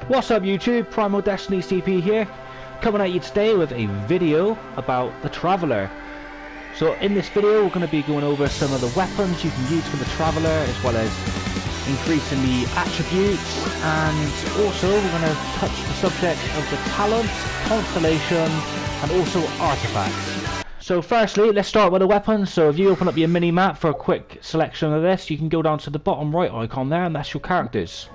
What's up YouTube, PrimalDestiny CP here, coming at you today with a video about the Traveller. So in this video we're going to be going over some of the weapons you can use for the Traveller, as well as increasing the attributes, and also we're going to touch the subject of the talent, constellation, and also artifacts. So firstly, let's start with the weapons. So if you open up your mini-map for a quick selection of this, you can go down to the bottom right icon there, and that's your characters.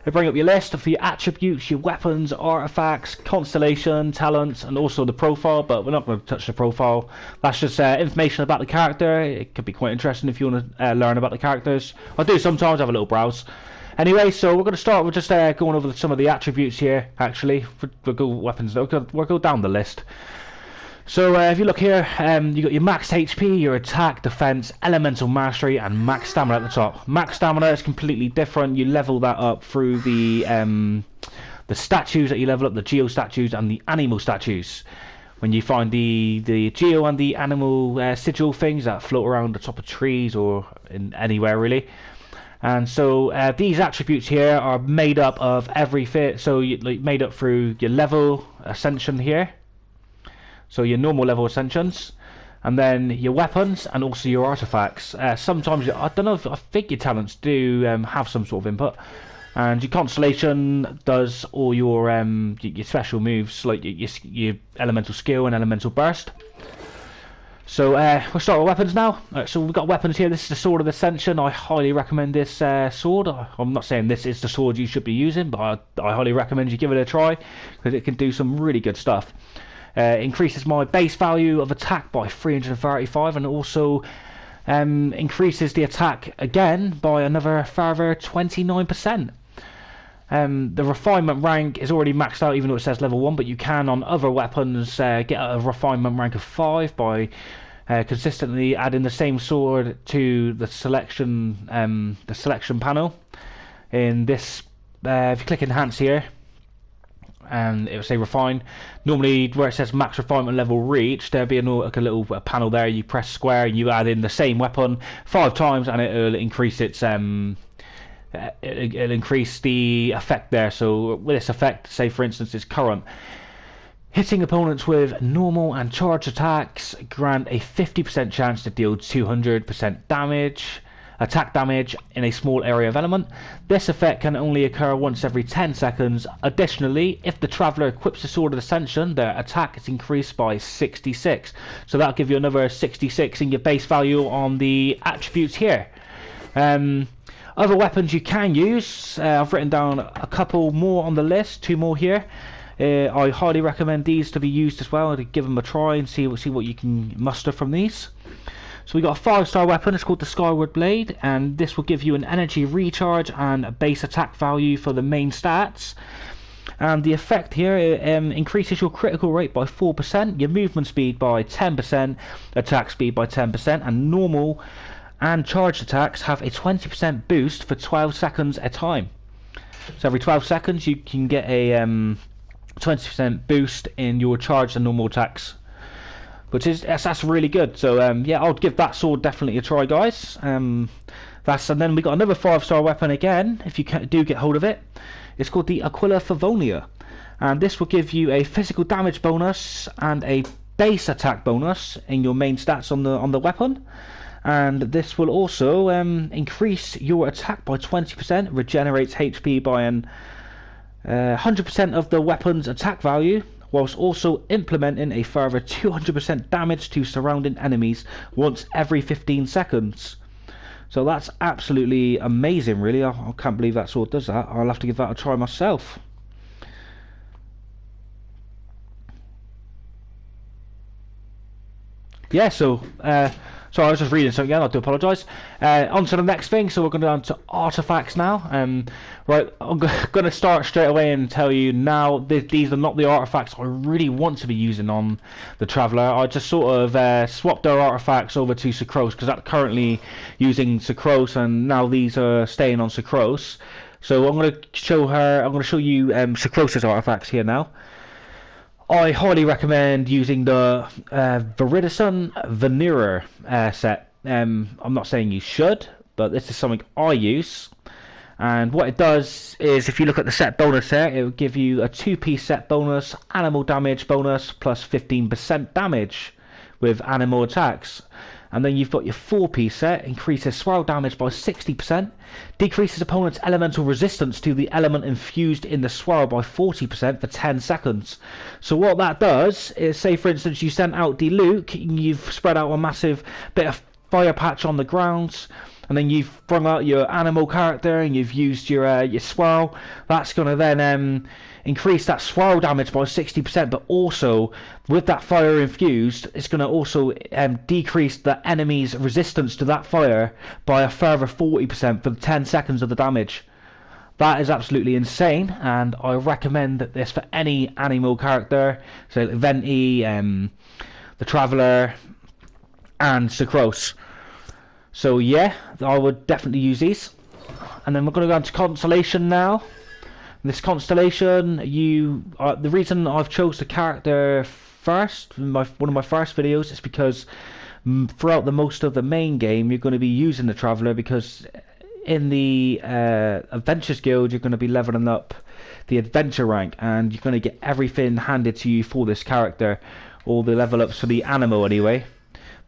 They bring up your list of your attributes, your weapons, artifacts, constellation, talents, and also the profile, but we're not going to touch the profile. That's just information about the character. It could be quite interesting if you want to learn about the characters. I do sometimes have a little browse. Anyway, so we're going to start with just going over some of the attributes here, actually. We'll go weapons, we'll go down the list. So if you look here, you got your max HP, your attack, defense, elemental mastery, and max stamina at the top. Max stamina is completely different. You level that up through the statues that you level up, the geo statues and the anemo statues. When you find the geo and the animal sigil things that float around the top of trees or in anywhere really. And so these attributes here are made up of everything. So made up through your level ascension here. So your normal level ascensions, and then your weapons, and also your artifacts. Sometimes, I don't know, I think your talents do have some sort of input. And your constellation does all your special moves, like your elemental skill and elemental burst. So we'll start with weapons now. So we've got weapons here. This is the Sword of Ascension. I highly recommend this sword. I'm not saying this is the sword you should be using, but I highly recommend you give it a try, because it can do some really good stuff. Increases my base value of attack by 335, and also increases the attack again by another further 29%. The refinement rank is already maxed out, even though it says level 1, but you can on other weapons get a refinement rank of 5 by consistently adding the same sword to the selection panel. In this, if you click enhance here, and it will say refine. Normally where it says max refinement level reached, there'll be a little panel there. You press square and you add in the same weapon 5 times, and it'll increase its it'll increase the effect there. So with this effect, say for instance it's current, hitting opponents with normal and charged attacks grant a 50% chance to deal 200% attack damage in a small area of element. This effect can only occur once every 10 seconds. Additionally, if the Traveller equips the Sword of Ascension, their attack is increased by 66. So that'll give you another 66 in your base value on the attributes here. Other weapons you can use, I've written down a couple more on the list, 2 more here. I highly recommend these to be used as well, to give them a try and see what you can muster from these. So we got a 5-star weapon. It's called the Skyward Blade, and this will give you an energy recharge and a base attack value for the main stats. And the effect here increases your critical rate by 4%, your movement speed by 10%, attack speed by 10%, and normal and charged attacks have a 20% boost for 12 seconds at a time. So every 12 seconds you can get a 20% boost in your charged and normal attacks, which is that's really good. So yeah, I'll give that sword definitely a try, guys. And then we got another 5-star weapon again, if you do get hold of it. It's called the Aquila Favonia, and this will give you a physical damage bonus and a base attack bonus in your main stats on the weapon. And this will also increase your attack by 20%, regenerates HP by 100% of the weapon's attack value, whilst also implementing a further 200% damage to surrounding enemies once every 15 seconds. So that's absolutely amazing, really. I can't believe that sword does that. I'll have to give that a try myself. Yeah, so sorry, I was just reading something again, I do apologise. On to the next thing, so we're going on to artifacts now. Right, I'm going to start straight away and tell you now, these are not the artifacts I really want to be using on the Traveller. I just sort of swapped our artifacts over to Sucrose, because I'm currently using Sucrose, and now these are staying on Sucrose. So I'm going to show you Sucrose's artifacts here now. I highly recommend using the Viridison Veneerer set. I'm not saying you should, but this is something I use. And what it does is, if you look at the set bonus there, it will give you a 2-piece set bonus, animal damage bonus, plus 15% damage with animal attacks. And then you've got your 4-piece set, increases swirl damage by 60%, decreases opponent's elemental resistance to the element infused in the swirl by 40% for 10 seconds. So what that does is, say for instance you sent out the Luke, you've spread out a massive bit of fire patch on the ground, and then you've brought out your animal character and you've used your swirl. That's going to then increase that swirl damage by 60%, but also with that fire infused, it's going to also decrease the enemy's resistance to that fire by a further 40% for the 10 seconds of the damage. That is absolutely insane, and I recommend this for any animal character, so Venti, the Traveller, and Sucrose. So yeah, I would definitely use these. And then we're going to go on to Constellation now. This Constellation, the reason I've chose the character first, one of my first videos, is because throughout the most of the main game you're going to be using the Traveller, because in the Adventures Guild you're going to be leveling up the adventure rank, and you're going to get everything handed to you for this character, all the level ups for the anemo anyway.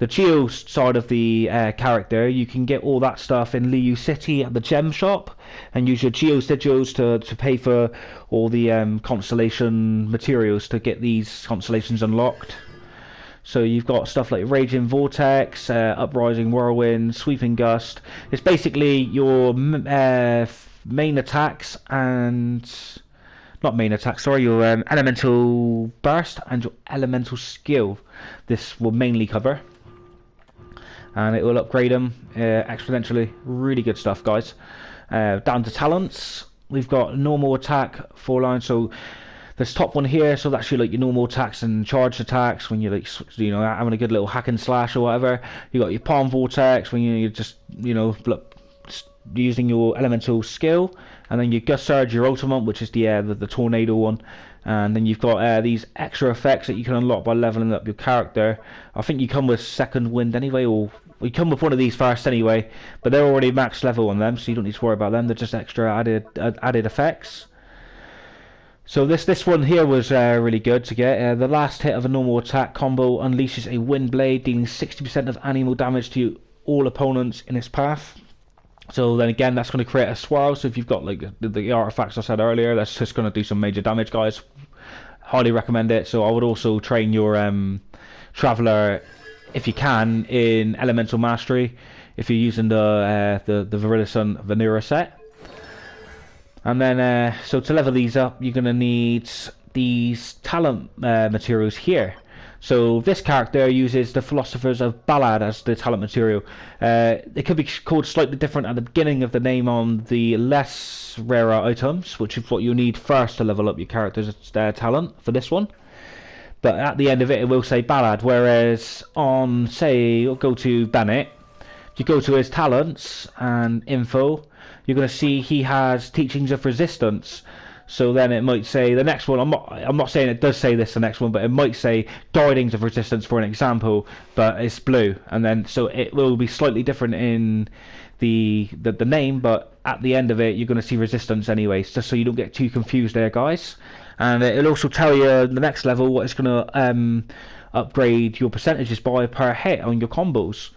The Geo side of the character, you can get all that stuff in Liu City at the gem shop, and use your Geo sigils to pay for all the Constellation materials to get these Constellations unlocked. So you've got stuff like Raging Vortex, Uprising Whirlwind, Sweeping Gust. It's basically your main attacks and... not main attack, sorry, your Elemental Burst and your Elemental Skill. This will mainly cover. And it will upgrade them exponentially. Really good stuff, guys. Down to talents, we've got normal attack, 4 lines. So this top one here, so that's your like your normal attacks and charged attacks when you're like, you know, having a good little hack and slash or whatever. You got your palm vortex when you're just, you know, using your elemental skill, and then your gust surge, your ultimate, which is the tornado one. And then you've got these extra effects that you can unlock by leveling up your character. I think you come with second wind anyway, or you come with one of these first anyway, but they're already max level on them, so you don't need to worry about them. They're just extra added effects. So this one here was really good to get. The last hit of a normal attack combo unleashes a wind blade, dealing 60% of animal damage to all opponents in its path. So then again, that's going to create a swirl. So if you've got like the artifacts I said earlier, that's just going to do some major damage, guys. Highly recommend it. So I would also train your Traveller, if you can, in Elemental Mastery, if you're using the Viridescent Vanilla set. And then, so to level these up, you're going to need these talent materials here. So this character uses the Philosophers of Ballad as the talent material. It could be called slightly different at the beginning of the name on the less rarer items, which is what you need first to level up your character's talent for this one. But at the end of it, it will say Ballad, whereas on, say, you'll go to Bennett, if you go to his talents and info, you're going to see he has Teachings of Resistance. So then it might say the next one, I'm not saying it does say this the next one, but it might say Guidings of Resistance for an example, but it's blue. And then so it will be slightly different in the name, but at the end of it you're going to see Resistance anyways, just so you don't get too confused there, guys. And it'll also tell you the next level what it's going to upgrade your percentages by per hit on your combos.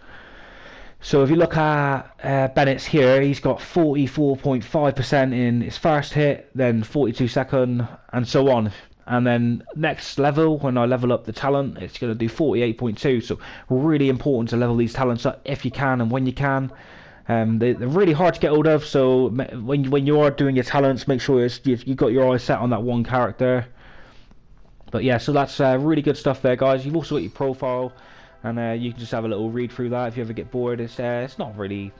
So if you look at Bennett's here, he's got 44.5% in his first hit, then 42 second, and so on. And then next level, when I level up the talent, it's going to do 48.2. So really important to level these talents up if you can and when you can. They're really hard to get hold of, so when you are doing your talents, make sure you've got your eyes set on that one character. But yeah, so that's really good stuff there, guys. You've also got your profile. And you can just have a little read through that if you ever get bored. It's not really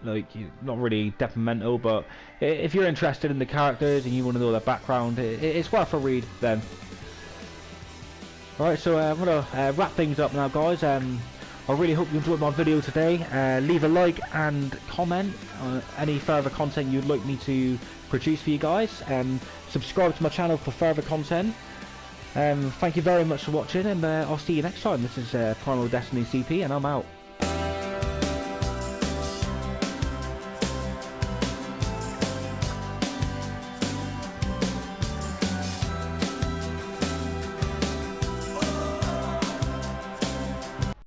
detrimental, but if you're interested in the characters and you want to know their background, it's worth a read then. Alright, so I'm going to wrap things up now, guys. I really hope you enjoyed my video today. Leave a like and comment on any further content you'd like me to produce for you guys. Subscribe to my channel for further content. Thank you very much for watching, and I'll see you next time. This is PrimalDestiny CP, and I'm out.